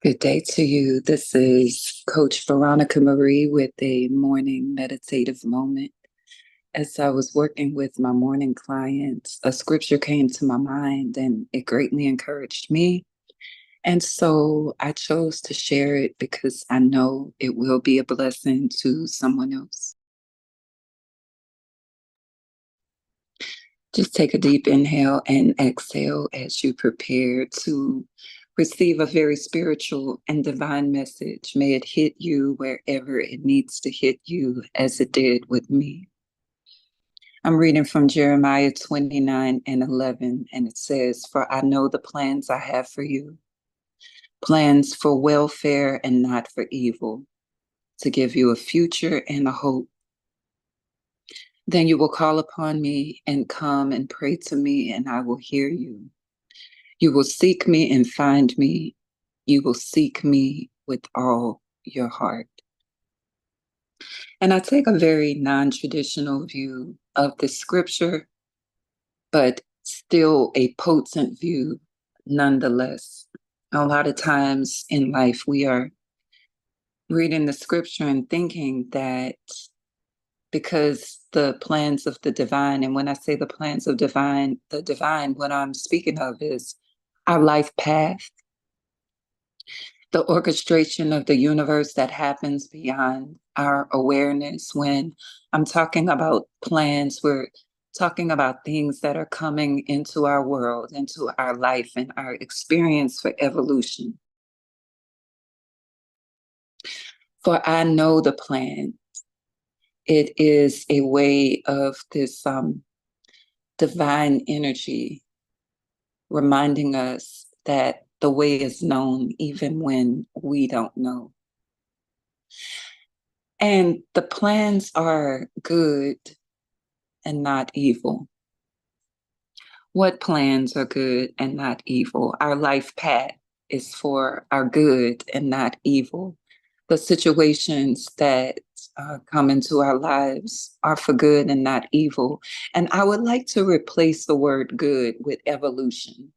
Good day to you. This is Coach Veronica Marie with a morning meditative moment. As I was working with my morning clients, a scripture came to my mind and it greatly encouraged me. And so I chose to share it because I know it will be a blessing to someone else. Just take a deep inhale and exhale as you prepare to receive a very spiritual and divine message. May it hit you wherever it needs to hit you, as it did with me. I'm reading from Jeremiah 29:11, and it says, "For I know the plans I have for you, plans for welfare and not for evil, to give you a future and a hope. Then you will call upon me and come and pray to me, and I will hear you. You will seek me and find me. You will seek me with all your heart." And I take a very non traditional view of the scripture, but still a potent view nonetheless. A lot of times in life, we are reading the scripture and thinking that because the plans of the divine, and when I say the plans of the divine, what I'm speaking of is our life path, the orchestration of the universe that happens beyond our awareness. When I'm talking about plans, we're talking about things that are coming into our world, into our life, and our experience for evolution. For I know the plan. It is a way of this divine energy reminding us that the way is known even when we don't know. And the plans are good and not evil. What plans are good and not evil? Our life path is for our good and not evil. The situations that come into our lives are for good and not evil. And I would like to replace the word good with evolution.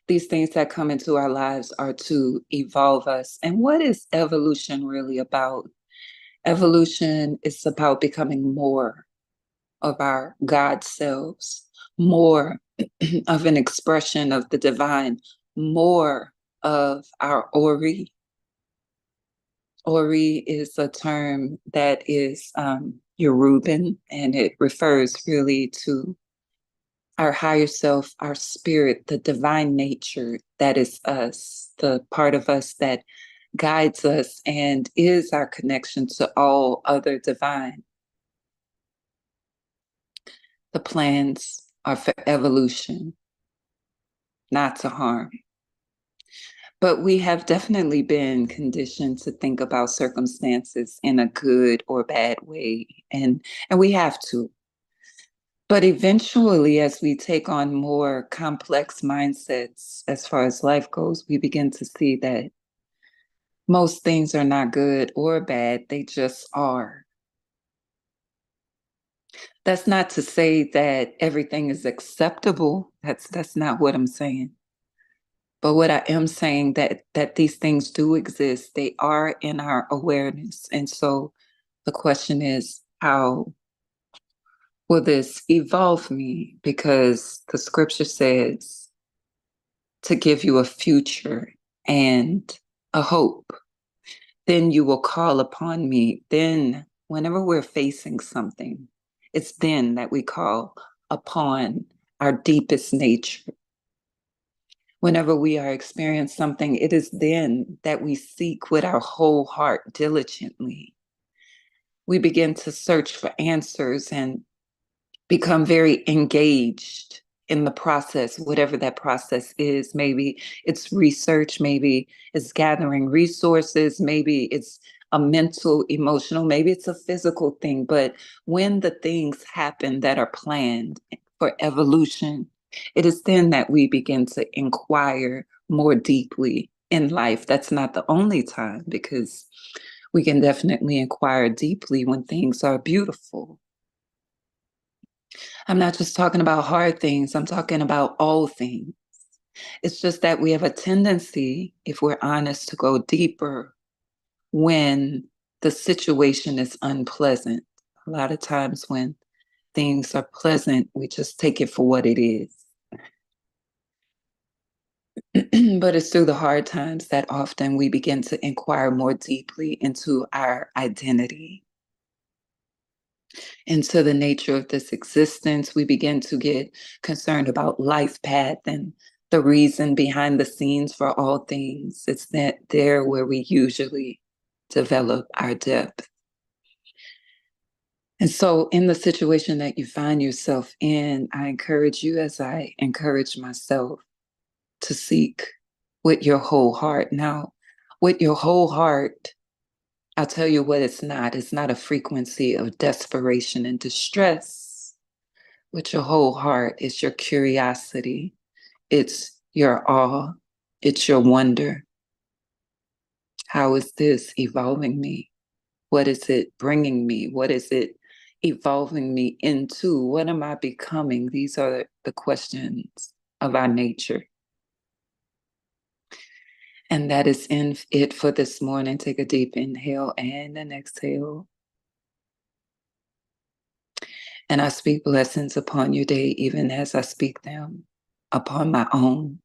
These things that come into our lives are to evolve us. And what is evolution really about? Evolution is about becoming more of our God selves, more of an expression of the divine, more of our Ori. Ori is a term that is Yoruban, and it refers really to our higher self, our spirit, the divine nature that is us, the part of us that guides us and is our connection to all other divine. The plans are for evolution, not to harm. But we have definitely been conditioned to think about circumstances in a good or bad way, and we have to. But eventually, as we take on more complex mindsets as far as life goes, we begin to see that most things are not good or bad, they just are. That's not to say that everything is acceptable. That's not what I'm saying. But what I am saying that these things do exist. They are in our awareness. And so the question is, how will this evolve me? Because the scripture says to give you a future and a hope. Then you will call upon me. Then whenever we're facing something, it's then that we call upon our deepest nature. Whenever we are experiencing something, it is then that we seek with our whole heart diligently. We begin to search for answers and become very engaged in the process, whatever that process is. Maybe it's research, maybe it's gathering resources, maybe it's a mental, emotional, maybe it's a physical thing. But when the things happen that are planned for evolution, it is then that we begin to inquire more deeply in life. That's not the only time, because we can definitely inquire deeply when things are beautiful. I'm not just talking about hard things, I'm talking about all things. It's just that we have a tendency, if we're honest, to go deeper when the situation is unpleasant. A lot of times when things are pleasant, we just take it for what it is. But it's through the hard times that often we begin to inquire more deeply into our identity, into the nature of this existence. We begin to get concerned about life path and the reason behind the scenes for all things. It's that there where we usually develop our depth. And so, in the situation that you find yourself in, I encourage you, as I encourage myself, to seek with your whole heart. Now, with your whole heart, I'll tell you what it's not. It's not a frequency of desperation and distress. With your whole heart, it's your curiosity, it's your awe, it's your wonder. How is this evolving me? What is it bringing me? What is it evolving me into? What am I becoming? These are the questions of our nature. And that is in it for this morning. Take a deep inhale and an exhale. And I speak blessings upon your day, even as I speak them upon my own.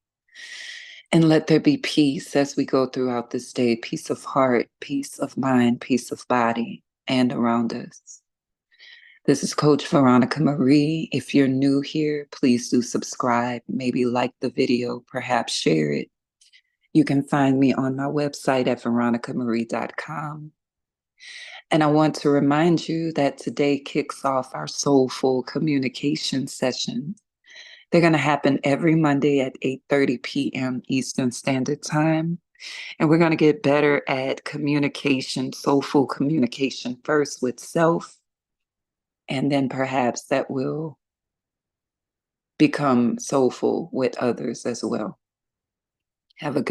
And let there be peace as we go throughout this day, peace of heart, peace of mind, peace of body, and around us. This is Coach Veronica Marie. If you're new here, please do subscribe, maybe like the video, perhaps share it. You can find me on my website at veronicamarie.com. And I want to remind you that today kicks off our soulful communication session. They're going to happen every Monday at 8:30 p.m. Eastern Standard Time. And we're going to get better at communication, soulful communication first with self. And then perhaps that will become soulful with others as well. Have a good